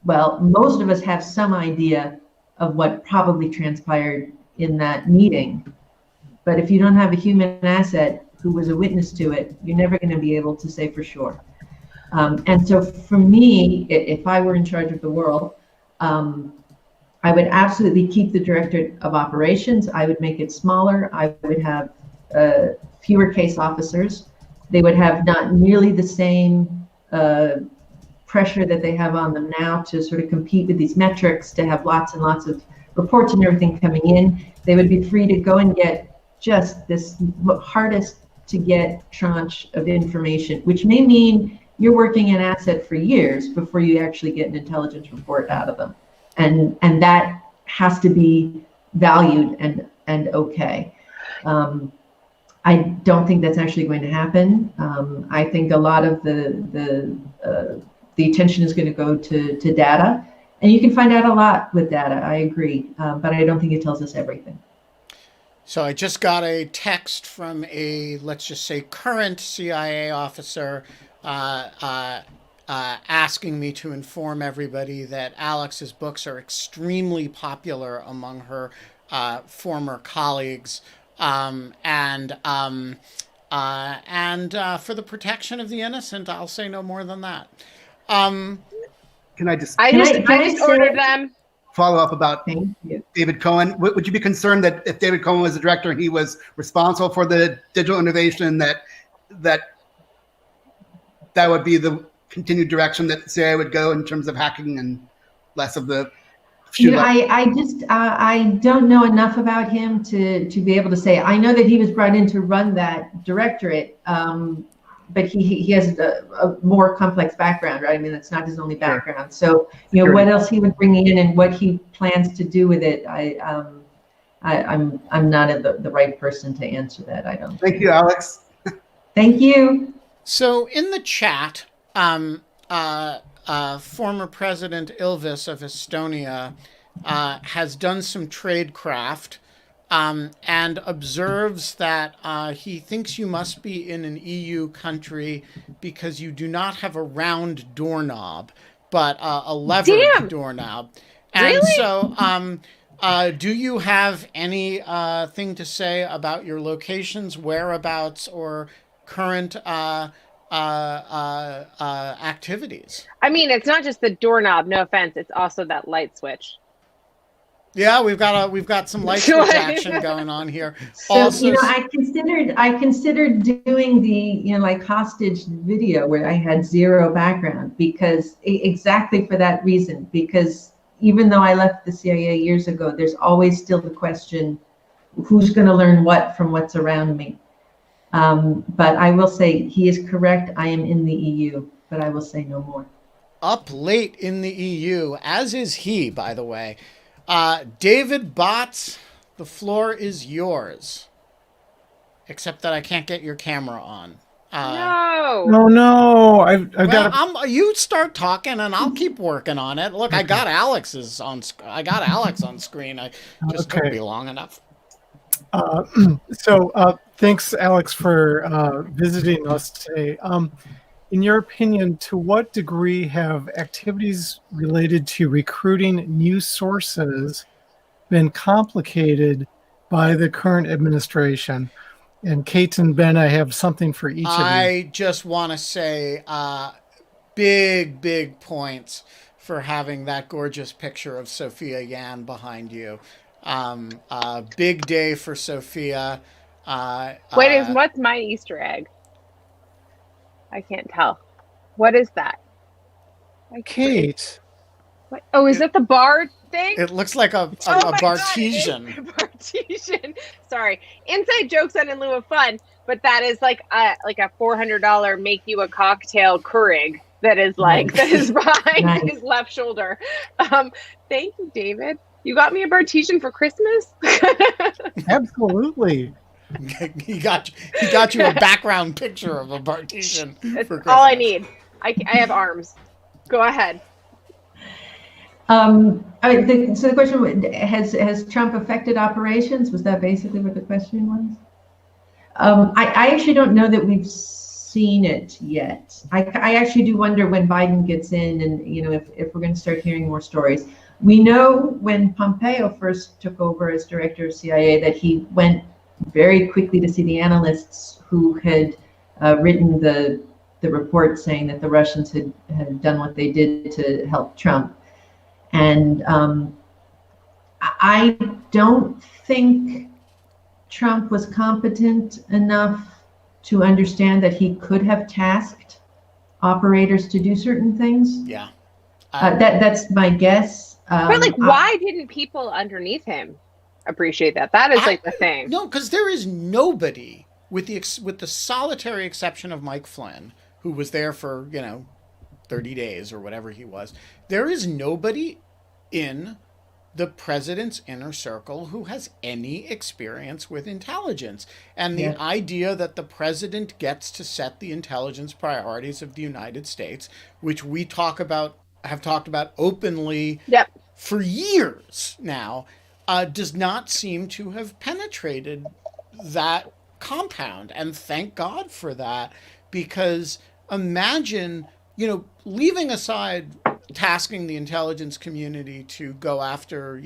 C: Well, most of us have some idea of what probably transpired in that meeting. But if you don't have a human asset who was a witness to it, you're never going to be able to say for sure. And so for me, if I were in charge of the world, I would absolutely keep the Directorate of Operations. I would make it smaller. I would have fewer case officers. They would have not nearly the same pressure that they have on them now to sort of compete with these metrics, to have lots and lots of reports and everything coming in. They would be free to go and get just this hardest to get tranche of information, which may mean you're working an asset for years before you actually get an intelligence report out of them. And that has to be valued and okay. I don't think that's actually going to happen. I think a lot of the attention is going to go to data, and you can find out a lot with data. I agree, but I don't think it tells us everything.
A: So I just got a text from a, let's just say, current CIA officer asking me to inform everybody that Alex's books are extremely popular among her former colleagues, and for the protection of the innocent. I'll say no more than that.
E: Can I just
B: ordered them.
E: Follow up about David Cohen? Would you be concerned that if David Cohen was the director and he was responsible for the digital innovation, that would be the continued direction that CIA would go in terms of hacking and less of the
C: I don't know enough about him to be able to say. I know that he was brought in to run that directorate, but he has a more complex background, right? I mean, that's not his only background. So, what else he would bring in and what he plans to do with it, I'm not the right person to answer that. I don't.
E: Thank you, Alex.
C: Thank you.
A: So in the chat, former President Ilves of Estonia has done some tradecraft and observes that he thinks you must be in an EU country because you do not have a round doorknob, but a levered doorknob. And
B: really?
A: so Do you have any thing to say about your locations, whereabouts, or current activities?
B: I mean, it's not just the doorknob. No offense. It's also that light switch.
A: Yeah, we've got some light switch action going on here.
C: So
A: Also,
C: I considered doing the like hostage video where I had zero background because exactly for that reason, because even though I left the CIA years ago, there's always still the question, who's going to learn what from what's around me? But I will say he is correct. I am in the EU, but I will say no more.
A: Up late in the EU, as is he, by the way. David Botts, the floor is yours. Except that I can't get your camera on.
B: No.
F: No. I've got.
A: You start talking, and I'll keep working on it. Look, I got Alex on screen. I just couldn't be long enough.
F: Thanks, Alex, for visiting us today. In your opinion, to what degree have activities related to recruiting new sources been complicated by the current administration? And Kate and Ben, I have something for each of you.
A: I just want to say big points for having that gorgeous picture of Sophia Yan behind you. Big day for Sophia.
B: What's my Easter egg? I can't tell. What is that?
F: Kate.
B: What? Oh, is it the bar thing?
A: It looks like a Bartesian.
B: Bartesian. Sorry. Inside jokes on In Lieu of Fun, but that is like a $400 make you a cocktail Keurig that is behind his left shoulder. Thank you, David. You got me a Bartesian for Christmas?
F: Absolutely.
A: He got you a background picture of a Bartesian.
B: That's all I need. I have arms. Go ahead.
C: So the question, has Trump affected operations? Was that basically what the question was? I actually don't know that we've seen it yet. I actually do wonder when Biden gets in, and if we're going to start hearing more stories. We know when Pompeo first took over as director of CIA that he went very quickly to see the analysts who had written the report saying that the Russians had done what they did to help Trump. And I don't think Trump was competent enough to understand that he could have tasked operators to do certain things.
A: Yeah.
C: That's my guess.
B: But why didn't people underneath him appreciate that? That is the thing.
A: No, because there is nobody, with the solitary exception of Mike Flynn, who was there for 30 days or whatever he was. There is nobody in the president's inner circle who has any experience with intelligence. And the idea that the president gets to set the intelligence priorities of the United States, which we have talked about openly for years now, does not seem to have penetrated that compound. And thank God for that, because imagine, leaving aside tasking the intelligence community to go after,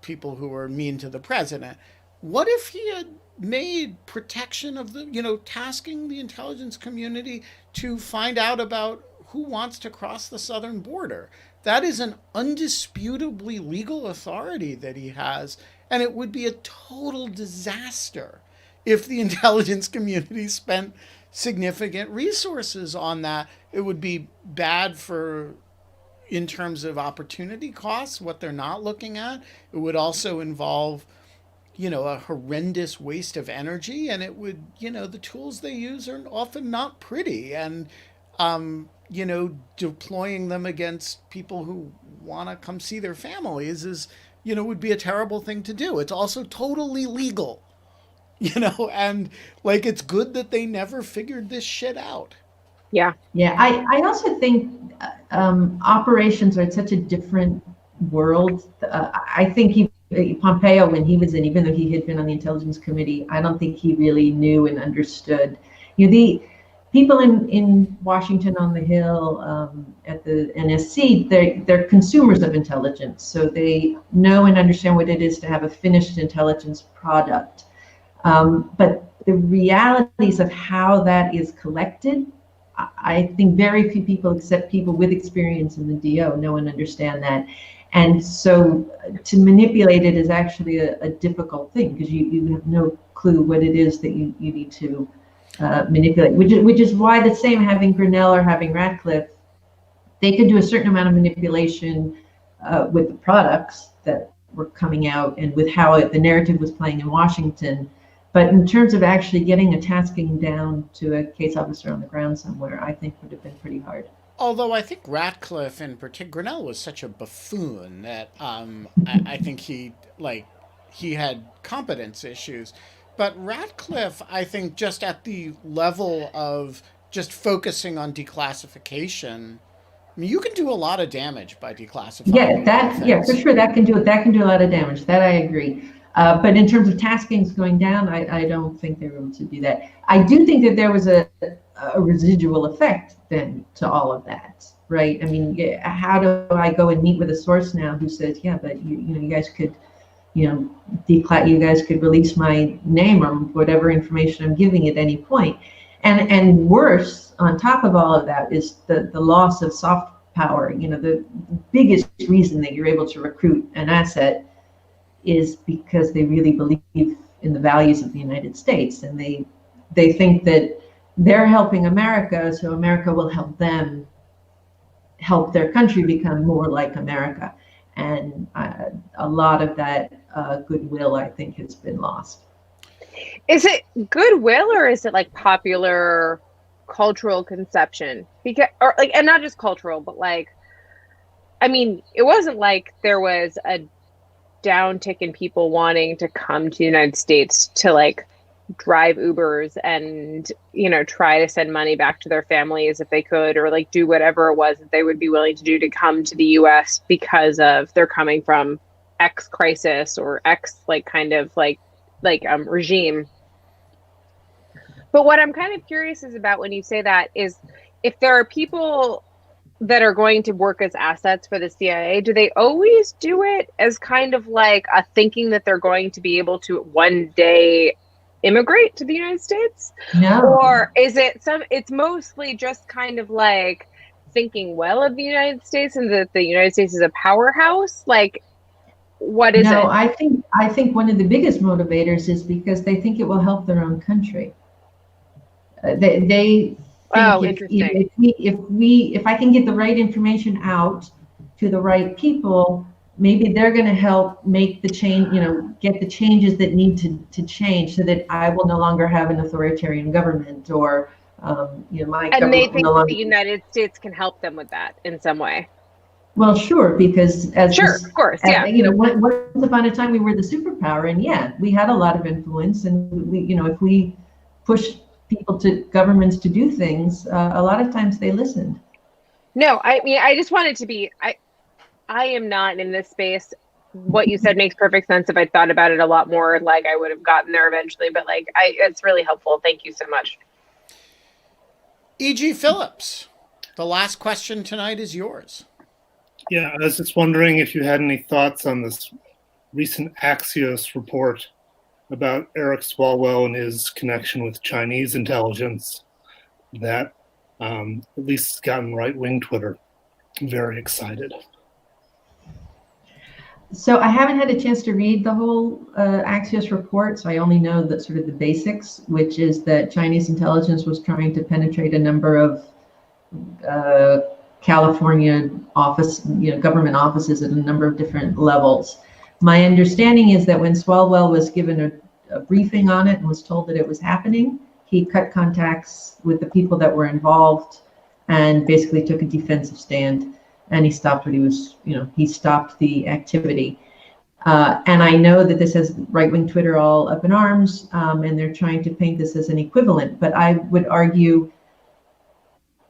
A: people who are mean to the president. What if he had made protection of the, tasking the intelligence community to find out about who wants to cross the southern border? That is an undisputably legal authority that he has, and it would be a total disaster if the intelligence community spent significant resources on that. It would be bad in terms of opportunity costs, what they're not looking at. It would also involve, a horrendous waste of energy, and it would, the tools they use are often not pretty, and, deploying them against people who want to come see their families is, would be a terrible thing to do. It's also totally legal, and it's good that they never figured this shit out.
B: Yeah.
C: Yeah. I also think operations are at such a different world. I think Pompeo, when he was in, even though he had been on the Intelligence Committee, I don't think he really knew and understood. people in Washington on the Hill, at the NSC, they're consumers of intelligence, so they know and understand what it is to have a finished intelligence product. But the realities of how that is collected, I think very few people, except people with experience in the DO, know and understand that. And so to manipulate it is actually a difficult thing, because you have no clue what it is that you need to manipulate, which is why the same having Grinnell or having Radcliffe, they could do a certain amount of manipulation with the products that were coming out and with how the narrative was playing in Washington. But in terms of actually getting a tasking down to a case officer on the ground somewhere, I think would have been pretty hard.
A: Although I think Radcliffe in particular, Grinnell was such a buffoon that I think he had competence issues. But Radcliffe, I think, just at the level of just focusing on declassification, I mean, you can do a lot of damage by declassifying.
C: Yeah, for sure, that can do a lot of damage. That I agree. But in terms of taskings going down, I don't think they were able to do that. I do think that there was a residual effect then to all of that, right? I mean, how do I go and meet with a source now who says, yeah, but you guys could, you guys could release my name or whatever information I'm giving at any point. And worse, on top of all of that, is the loss of soft power. The biggest reason that you're able to recruit an asset is because they really believe in the values of the United States, and they think that they're helping America, so America will help them help their country become more like America. And a lot of that goodwill, I think, has been lost.
B: Is it goodwill, or is it like popular cultural conception? And not just cultural, but I mean, it wasn't like there was a downtick in people wanting to come to the United States to drive Ubers and, try to send money back to their families if they could, or do whatever it was that they would be willing to do to come to the US because of they're coming from X crisis or X regime. But what I'm kind of curious is about when you say that is if there are people that are going to work as assets for the CIA, do they always do it as kind of a thinking that they're going to be able to one day immigrate to the United States?
C: No.
B: Or is it it's mostly just kind of thinking well of the United States and that the United States is a powerhouse? What is it?
C: No, I think one of the biggest motivators is because they think it will help their own country. They think if I can get the right information out to the right people, maybe they're going to help make the change, get the changes that need to change, so that I will no longer have an authoritarian government, or my
B: and they think
C: no
B: that the United States can help them with that in some way.
C: Well, sure, because
B: of course, yeah.
C: Once upon a time we were the superpower, and we had a lot of influence, and if we push people to governments to do things, a lot of times they listened.
B: No, I mean, I just wanted to be, I am not in this space. What you said makes perfect sense. If I thought about it a lot more, I would have gotten there eventually, but it's really helpful. Thank you so much.
A: E.G. Phillips, the last question tonight is yours.
G: Yeah, I was just wondering if you had any thoughts on this recent Axios report about Eric Swalwell and his connection with Chinese intelligence that at least has gotten right-wing Twitter very excited.
C: So I haven't had a chance to read the whole Axios report, so I only know that sort of the basics, which is that Chinese intelligence was trying to penetrate a number of California government offices at a number of different levels. My understanding is that when Swalwell was given a briefing on it and was told that it was happening, he cut contacts with the people that were involved and basically took a defensive stand. And he stopped what he was, he stopped the activity. And I know that this has right-wing Twitter all up in arms, and they're trying to paint this as an equivalent. But I would argue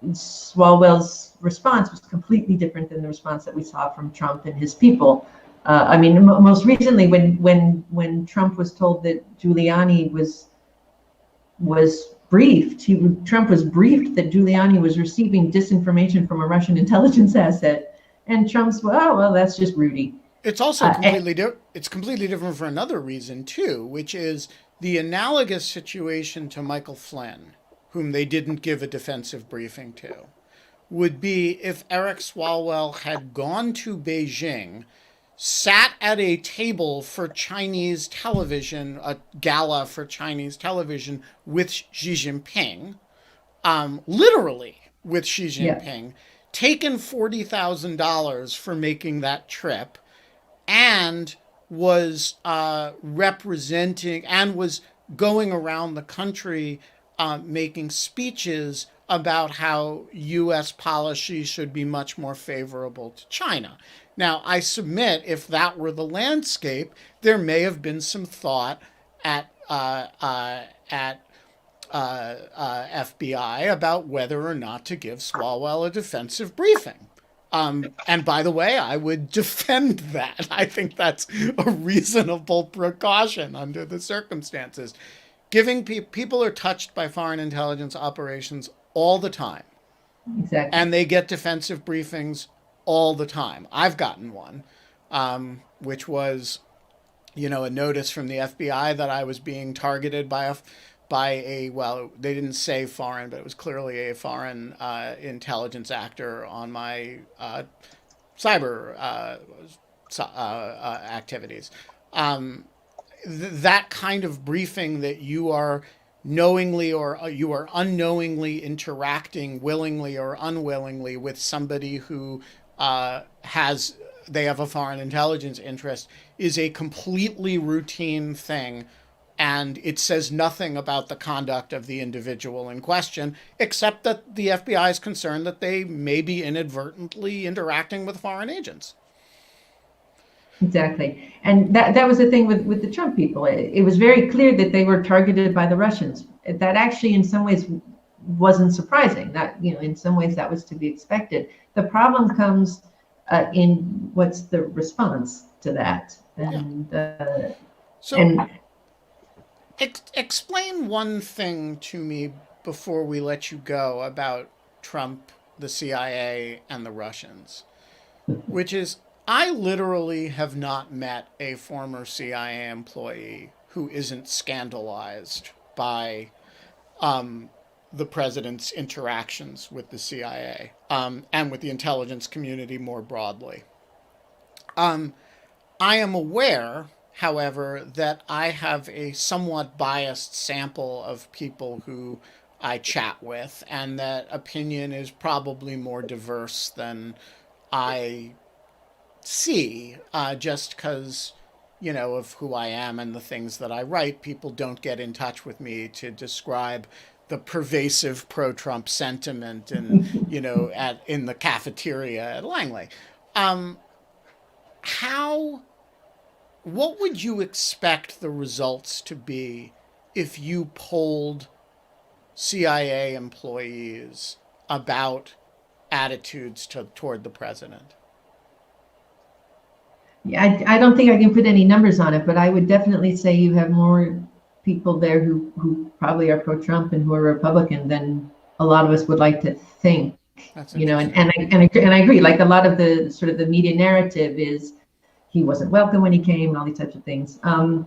C: Swalwell's response was completely different than the response that we saw from Trump and his people. Most recently, when Trump was told that Giuliani was briefed. Trump was briefed that Giuliani was receiving disinformation from a Russian intelligence asset, and Trump's, well, that's just Rudy.
A: It's also completely different for another reason too, which is the analogous situation to Michael Flynn, whom they didn't give a defensive briefing to, would be if Eric Swalwell had gone to Beijing, sat at a table for Chinese television, a gala for Chinese television with Xi Jinping, literally with Xi Jinping, taken $40,000 for making that trip, and was representing and was going around the country making speeches about how U.S. policy should be much more favorable to China. Now, I submit if that were the landscape, there may have been some thought at FBI about whether or not to give Swalwell a defensive briefing. And by the way, I would defend that. I think that's a reasonable precaution under the circumstances. Giving people are touched by foreign intelligence operations all the time.
C: Exactly.
A: And they get defensive briefings all the time. I've gotten one, which was, a notice from the FBI that I was being targeted by well, they didn't say foreign, but it was clearly a foreign intelligence actor on my cyber activities. That kind of briefing that you are knowingly or you are unknowingly interacting willingly or unwillingly with somebody who they have a foreign intelligence interest is a completely routine thing. And it says nothing about the conduct of the individual in question, except that the FBI is concerned that they may be inadvertently interacting with foreign agents.
C: Exactly. And that was the thing with the Trump people. It was very clear that they were targeted by the Russians. That actually, in some ways, wasn't surprising. That, in some ways, that was to be expected. The problem comes in what's the response to that.
A: Explain one thing to me before we let you go about Trump, the CIA, and the Russians, which is I literally have not met a former CIA employee who isn't scandalized by the president's interactions with the CIA and with the intelligence community more broadly. I am aware, however, that I have a somewhat biased sample of people who I chat with, and that opinion is probably more diverse than I see, just because, of who I am and the things that I write. People don't get in touch with me to describe the pervasive pro-Trump sentiment and, in the cafeteria at Langley. What would you expect the results to be if you polled CIA employees about attitudes toward the president?
C: Yeah, I don't think I can put any numbers on it, but I would definitely say you have more people there who probably are pro-Trump and who are Republican than a lot of us would like to think. And I agree. Like a lot of the sort of the media narrative is he wasn't welcome when he came and all these types of things. My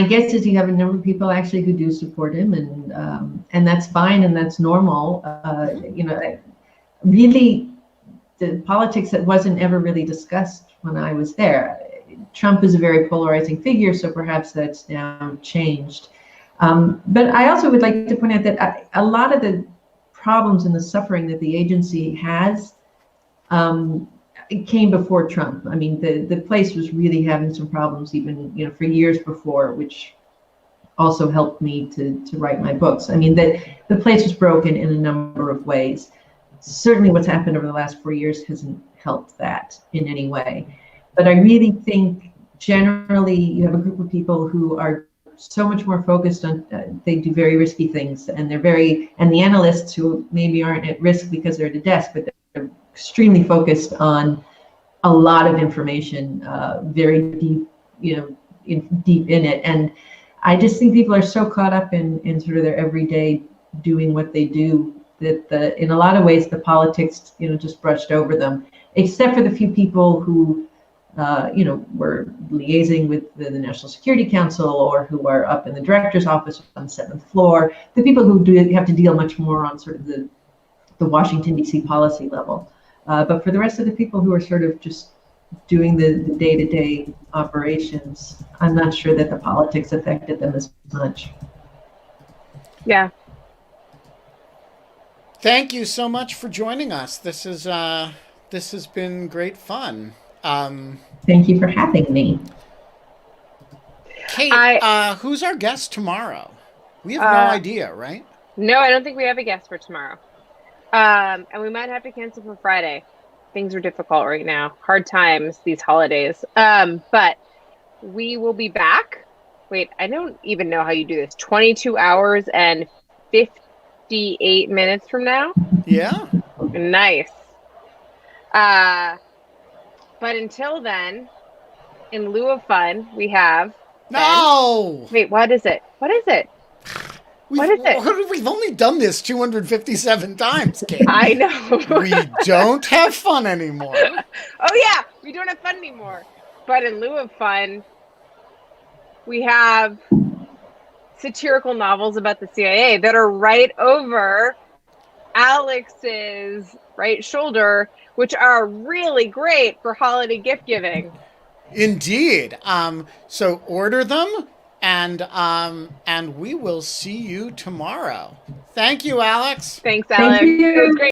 C: guess is you have a number of people actually who do support him, and that's fine and that's normal. Really, the politics that wasn't ever really discussed when I was there. Trump is a very polarizing figure, so perhaps that's now changed. But I also would like to point out that a lot of the problems and the suffering that the agency has it came before Trump. I mean, the place was really having some problems even, for years before, which also helped me to write my books. I mean, the place was broken in a number of ways. Certainly what's happened over the last 4 years hasn't helped that in any way. But I really think generally you have a group of people who are so much more focused on, they do very risky things, and and the analysts who maybe aren't at risk because they're at a desk, but they're extremely focused on a lot of information, very deep, deep in it. And I just think people are so caught up in sort of their everyday doing what they do that in a lot of ways the politics, just brushed over them, except for the few people who, were liaising with the National Security Council or who are up in the director's office on the 7th floor, the people who do have to deal much more on sort of the Washington, D.C. policy level. But for the rest of the people who are sort of just doing the day-to-day operations, I'm not sure that the politics affected them as much.
B: Yeah.
A: Thank you so much for joining us. This has been great fun.
C: Thank you for having me.
A: Kate, who's our guest tomorrow? We have no idea, right?
B: No, I don't think we have a guest for tomorrow. And we might have to cancel for Friday. Things are difficult right now. Hard times, these holidays. But we will be back. Wait, I don't even know how you do this. 22 hours and 58 minutes from now?
A: Yeah.
B: Nice. But until then, in lieu of fun, we have...
A: No!
B: Wait, what is it? What is it? What is it?
A: We've only done this 257 times, Kate.
B: I know.
A: We don't have fun anymore.
B: Oh, yeah. We don't have fun anymore. But in lieu of fun, we have satirical novels about the CIA that are right over Alex's right shoulder, which are really great for holiday gift giving.
A: Indeed. So order them, and we will see you tomorrow. Thank you, Alex.
B: Thanks, Alex.
C: Thank you.
B: It was great.